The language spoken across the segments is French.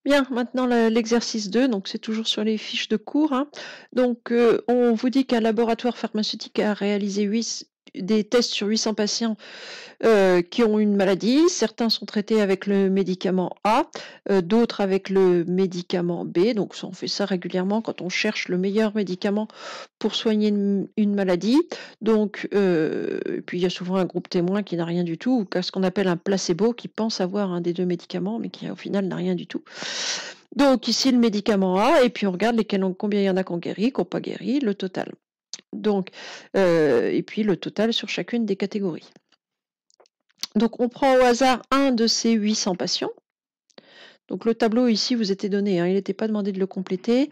Bien, maintenant l'exercice 2, donc c'est toujours sur les fiches de cours, hein. Donc, on vous dit qu'un laboratoire pharmaceutique a réalisé des tests sur 800 patients qui ont une maladie. Certains sont traités avec le médicament A, d'autres avec le médicament B. Donc ça, on fait ça régulièrement quand on cherche le meilleur médicament pour soigner une maladie. Donc, et puis il y a souvent un groupe témoin qui n'a rien du tout, ou ce qu'on appelle un placebo, qui pense avoir un des deux médicaments, mais qui au final n'a rien du tout. Donc ici, le médicament A, et puis on regarde combien il y en a qui ont guéri, qui n'ont pas guéri, le total. Donc, et puis le total sur chacune des catégories. Donc on prend au hasard un de ces 800 patients. Donc le tableau ici vous était donné, hein, il n'était pas demandé de le compléter.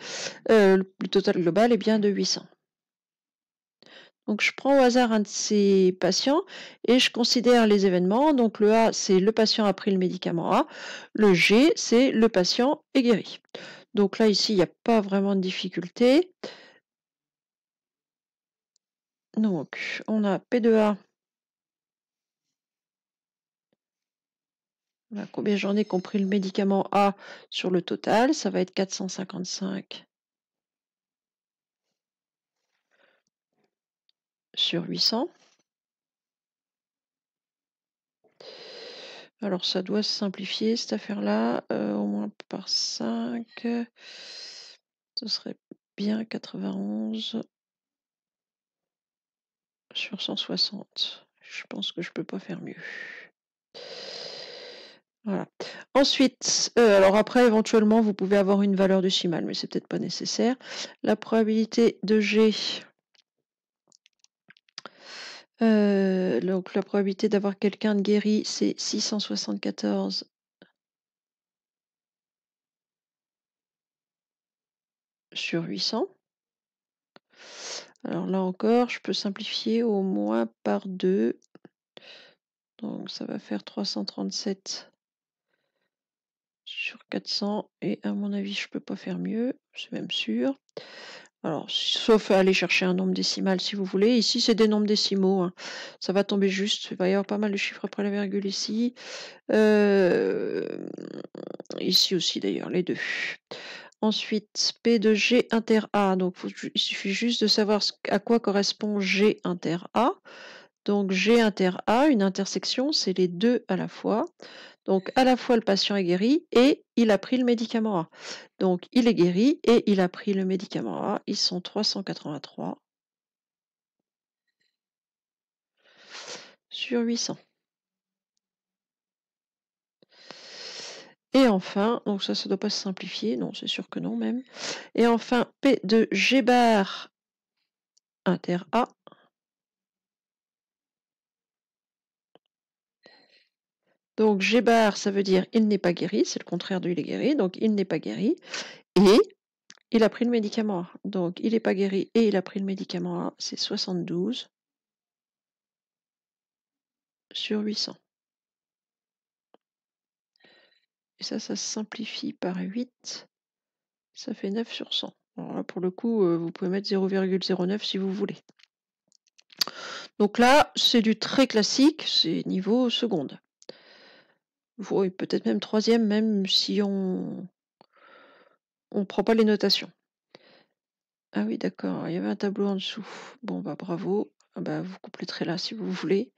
Le total global est bien de 800. Donc je prends au hasard un de ces patients et je considère les événements. Donc le A, c'est le patient a pris le médicament A. Le G, c'est le patient est guéri. Donc là, ici, il n'y a pas vraiment de difficulté. Donc on a P de A. Combien j'en ai compris le médicament A sur le total? Ça va être 455 sur 800. Alors ça doit se simplifier cette affaire-là, au moins par 5. Ce serait bien 91 sur 160. Je pense que je peux pas faire mieux. Voilà. Ensuite, alors après, éventuellement, vous pouvez avoir une valeur décimale, mais c'est peut-être pas nécessaire. La probabilité de G, donc la probabilité d'avoir quelqu'un de guéri, c'est 674 sur 800. Alors là encore, je peux simplifier au moins par 2. Donc ça va faire 337 sur 400. Et à mon avis, je peux pas faire mieux, c'est même sûr. Alors, sauf à aller chercher un nombre décimal si vous voulez. Ici, c'est des nombres décimaux, hein. Ça va tomber juste. Il va y avoir pas mal de chiffres après la virgule ici. Ici aussi d'ailleurs, les deux. Ensuite, P de G inter A. Donc, il suffit juste de savoir à quoi correspond G inter A. Donc, G inter A, une intersection, c'est les deux à la fois. Donc, à la fois le patient est guéri et il a pris le médicament A. Donc, il est guéri et il a pris le médicament A. Ils sont 383 sur 800. Et enfin, donc ça ne doit pas se simplifier, non, c'est sûr que non même. Et enfin, P de G bar inter A. Donc G bar, ça veut dire il n'est pas guéri, c'est le contraire de il est guéri, donc il n'est pas guéri. Et il a pris le médicament A. Donc il n'est pas guéri et il a pris le médicament A, c'est 72 sur 800. Et ça se simplifie par 8, ça fait 9 sur 100. Alors là, pour le coup, vous pouvez mettre 0,09 si vous voulez. Donc là, c'est du très classique, c'est niveau seconde. Oui, peut-être même troisième, même si on prend pas les notations. Ah oui, d'accord, il y avait un tableau en dessous. Bon, bah bravo. Ah bah, vous compléterez là si vous voulez.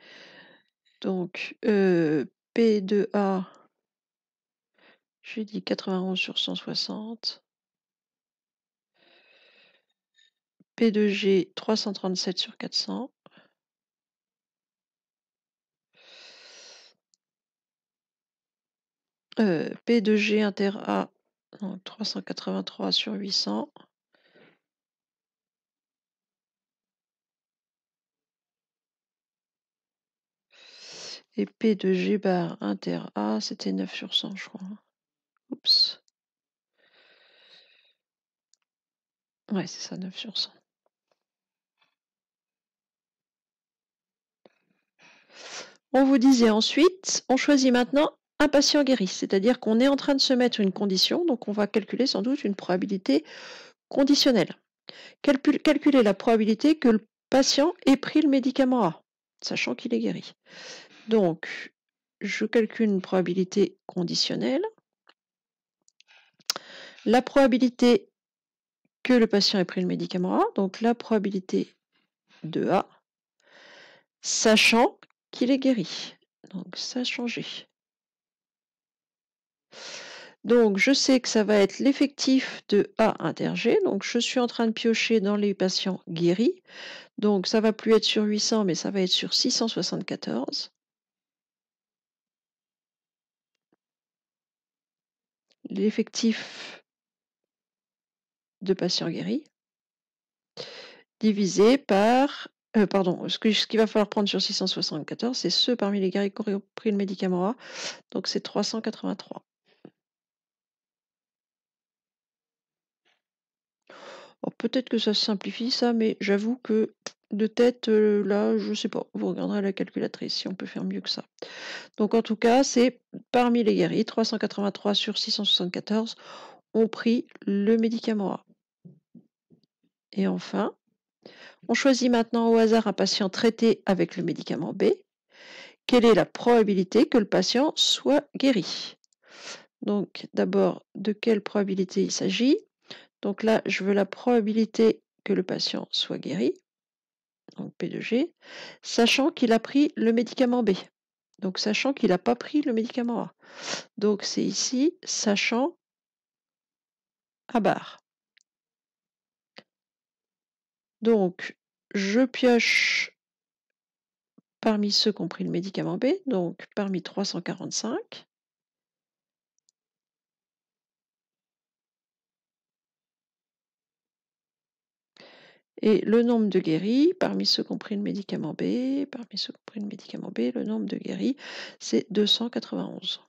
Donc, P de A, j'ai dit 91 sur 160. P de G, 337 sur 400. P de G inter A, 383 sur 800. Et P de G bar inter A, c'était 9 sur 100, je crois. Oups. Ouais, c'est ça, 9 sur 100. On vous disait ensuite, on choisit maintenant un patient guéri, c'est-à-dire qu'on est en train de se mettre une condition, donc on va calculer sans doute une probabilité conditionnelle. Calculer la probabilité que le patient ait pris le médicament A, sachant qu'il est guéri. Donc, je calcule une probabilité conditionnelle. la probabilité que le patient ait pris le médicament A, donc la probabilité de A, sachant qu'il est guéri. Donc sachant G. Donc je sais que ça va être l'effectif de A inter G. Donc je suis en train de piocher dans les patients guéris. Donc ça va plus être sur 800, mais ça va être sur 674. L'effectif de patients guéris divisé par, pardon, ce qu'il va falloir prendre sur 674, c'est ceux parmi les guéris qui ont pris le médicament A, donc c'est 383. Alors peut-être que ça se simplifie ça, mais j'avoue que de tête, là, je sais pas. Vous regarderez à la calculatrice si on peut faire mieux que ça. Donc en tout cas, c'est parmi les guéris, 383 sur 674 ont pris le médicament A. Et enfin, on choisit maintenant au hasard un patient traité avec le médicament B. Quelle est la probabilité que le patient soit guéri? Donc d'abord, de quelle probabilité il s'agit? Donc là, je veux la probabilité que le patient soit guéri, donc P de G, sachant qu'il a pris le médicament B. Donc sachant qu'il n'a pas pris le médicament A. Donc c'est ici, sachant A bar. Donc je pioche parmi ceux qui ont pris le médicament B, donc parmi 345. Et le nombre de guéris, parmi ceux qui ont pris le médicament B, le nombre de guéris, c'est 291.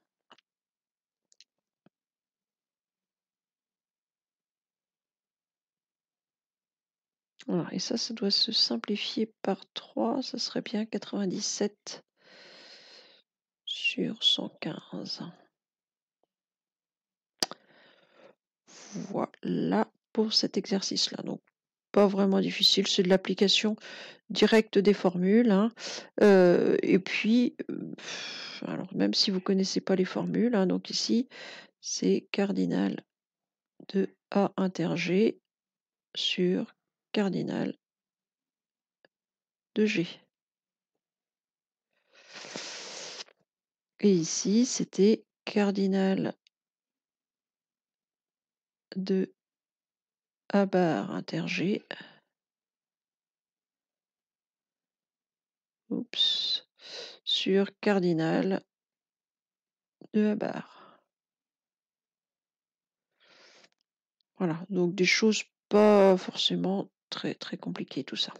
Voilà, et ça doit se simplifier par 3, ça serait bien 97 sur 115. Voilà pour cet exercice-là. Donc, pas vraiment difficile, c'est de l'application directe des formules, hein. Et puis, alors même si vous ne connaissez pas les formules, hein, donc ici, c'est cardinal de A inter G sur cardinal de G. Et ici, c'était cardinal de A bar inter G, sur cardinal de A bar. Voilà, donc des choses pas forcément très très compliquées tout ça.